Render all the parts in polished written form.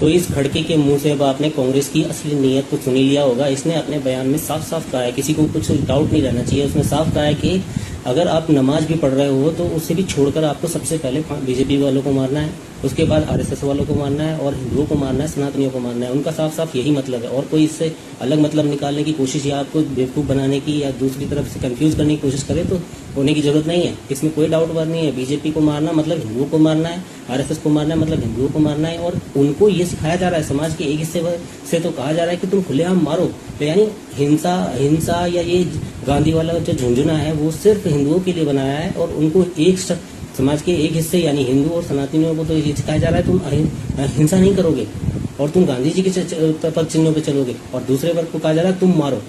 तो इस खड़के के मुंह से अब आपने कांग्रेस की असली नीयत को सुनी लिया होगा। इसने अपने बयान में साफ साफ कहा है, किसी को कुछ डाउट नहीं रहना चाहिए, उसने साफ कहा है कि अगर आप नमाज भी पढ़ रहे हो तो उससे भी छोड़कर आपको सबसे पहले बीजेपी वालों को मारना है, उसके बाद आरएसएस वालों को मारना है और हिंदुओं को मारना है, सनातनियों को मारना है। उनका साफ साफ यही मतलब है और कोई इससे अलग मतलब निकालने की कोशिश या आपको बेवकूफ़ बनाने की या दूसरी तरफ से कंफ्यूज करने की कोशिश करे तो होने की जरूरत नहीं है। इसमें कोई डाउट बात नहीं है। बीजेपी को मारना मतलब हिंदुओं को मारना है, आरएसएस को मारना है मतलब हिंदुओं को मारना है और उनको ये सिखाया जा रहा है। समाज के एक हिस्से से तो कहा जा रहा है कि तुम खुलेआम मारो, तो यानी हिंसा या ये गांधी वाला जो झुंझुना है वो सिर्फ हिंदुओं के लिए बनाया है और उनको एक समाज के एक हिस्से यानी हिंदू और सनातनियों को तो ये सिखाया जा रहा है तुम हिंसा नहीं करोगे और तुम गांधी जी के पद चिन्हों पे चलोगे और दूसरे वर्ग को कहा जा रहा है तुम मारो।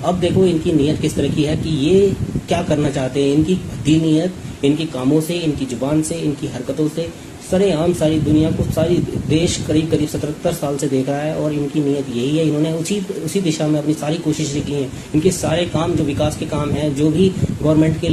अब देखो इनकी नीयत किस तरह की है कि ये क्या करना चाहते हैं। इनकी भद्दी नीयत इनके कामों से, इनकी जुबान से, इनकी हरकतों से सरेआम सारी दुनिया को, सारी देश करीब 77 साल से देख रहा है और इनकी नीयत यही है। इन्होंने उसी दिशा में अपनी सारी कोशिशें की हैं। इनके सारे काम जो विकास के काम हैं, जो भी गवर्नमेंट के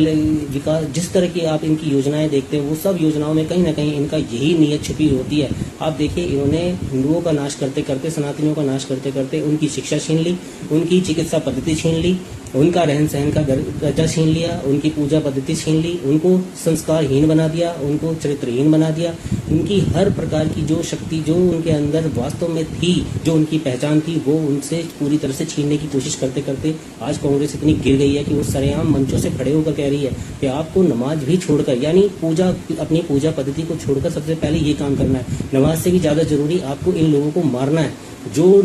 विकास, जिस तरह की आप इनकी योजनाएं देखते हैं वो सब योजनाओं में कहीं ना कहीं इनका यही नीयत छिपी होती है। आप देखिए इन्होंने हिंदुओं का नाश करते करते, सनातनियों का नाश करते करते उनकी शिक्षा छीन ली, उनकी चिकित्सा पद्धति छीन ली, उनका रहन सहन का दर्जा छीन लिया, उनकी पूजा पद्धति छीन ली, उनको संस्कारहीन बना दिया, उनको चरित्रहीन बना दिया। उनकी हर प्रकार की जो शक्ति जो उनके अंदर वास्तव में थी, जो उनकी पहचान थी, वो उनसे पूरी तरह से छीनने की कोशिश करते करते आज कांग्रेस इतनी गिर गई है कि वो सरेआम मंचों से खड़े होकर कह रही है कि आपको नमाज भी छोड़कर, यानी अपनी पूजा पद्धति को छोड़कर सबसे पहले ये काम करना है। नमाज से भी ज्यादा जरूरी आपको इन लोगों को मारना है। जो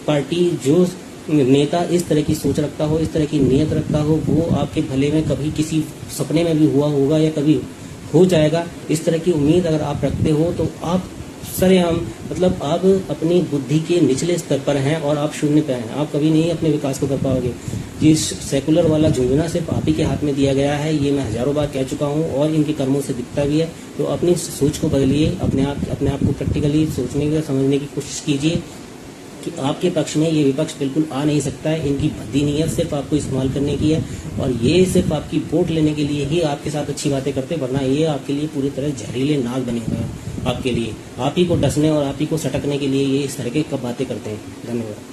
पार्टी, जो नेता इस तरह की सोच रखता हो, इस तरह की नीयत रखता हो, वो आपके भले में कभी किसी सपने में भी हुआ होगा या कभी हो जाएगा। इस तरह की उम्मीद अगर आप रखते हो तो आप सरेआम मतलब आप अपनी बुद्धि के निचले स्तर पर हैं और आप शून्य पे हैं। आप कभी नहीं अपने विकास को कर पाओगे। ये सेकुलर वाला झुंझुना सिर्फ आप ही के हाथ में दिया गया है, ये मैं हजारों बार कह चुका हूँ और इनके कर्मों से दिखता भी है। तो अपनी सोच को बदलिए, अपने आप को प्रैक्टिकली सोचने की, समझने की कोशिश कीजिए कि आपके पक्ष में ये विपक्ष बिल्कुल आ नहीं सकता है। इनकी भद्दी नीयत सिर्फ आपको इस्तेमाल करने की है और ये सिर्फ आपकी वोट लेने के लिए ही आपके साथ अच्छी बातें करते, वरना ये आपके लिए पूरी तरह जहरीले नाग बने हुए हैं। आपके लिए आप ही को डसने और आप ही को सटकने के लिए ये इस तरह की बातें करते हैं। धन्यवाद।